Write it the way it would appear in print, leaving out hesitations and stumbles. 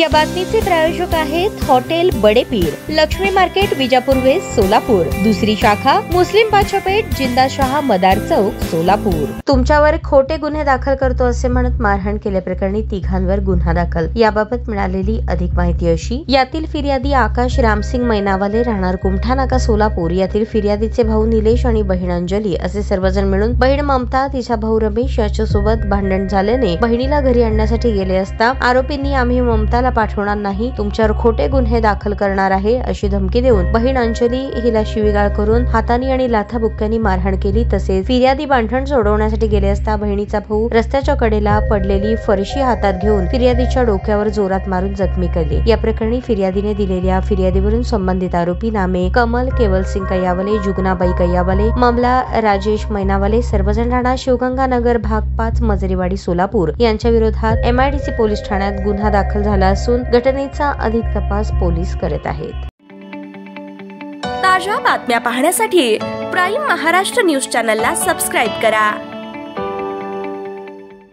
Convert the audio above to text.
या बातमीचे प्रायोजक आहेत hotel Badepir, Laxmi market, Vijapur west, Solapur. दुसरी शाखा मुस्लिम बादशाहपेठ, जिंदाशहा मदार चौक, सोलापूर। तुमच्यावर खोटे गुन्हे दाखल करतो असे म्हणत मारहाण केल्याप्रकरणी तिघांवर गुन्हा दाखल। याबाबत मिळालेली अधिक माहिती अशी, यातील फिर्यादी आकाश रामसिंग मैनावाले, राहणार कुमठा नाका, सोलापूर। यातील फिर्यादीचे भाऊ निलेश आणि बहीण अंजली असे सर्वजण मिळून बहीण ममता, तिचा भाऊ रमेश याच्यासोबत भांडण झाल्याने बहिणीला घरी आणण्यासाठी गेले असता आरोपींनी आम्ही ममताला पाठवणार नाही, तुमच्यावर खोटे गुन्हे दाखल करणार आहे अशी धमकी देऊन बहीण अंजली हिला शिवीगाळ करून हातानी आणि लाथाबुक्क्यांनी मारहाण केली। तसेच फिर्यादी भांडण सोडवण्यासाठी गेले असता बहिणीचा भाऊ रस्त्याच्या कडेला पडलेली फरशी हातात घेऊन फिर्यादीच्या डोक्यावर जोरात मारून जखमी केले। या प्रकरणी फिर्यादीने दिलेल्या फिर्यादीवरून संबंधित आरोपी नामे कमल केवलसिंग कैयावाले, जुगनाबाई कैयावाले, मामला राजेश मैनावाले, सर्वजण राहणार शिवगंगा नगर भाग 5, मजरेवाडी, सोलापूर यांच्या विरोधात MIDC पोलीस ठाण्यात गुन्हा दाखल झाला असून घटनेचा अधिक तपास पोलीस करत आहेत। ताज्या बातम्या पाहण्यासाठी प्राईम महाराष्ट्र न्यूज चॅनलला सबस्क्राईब करा।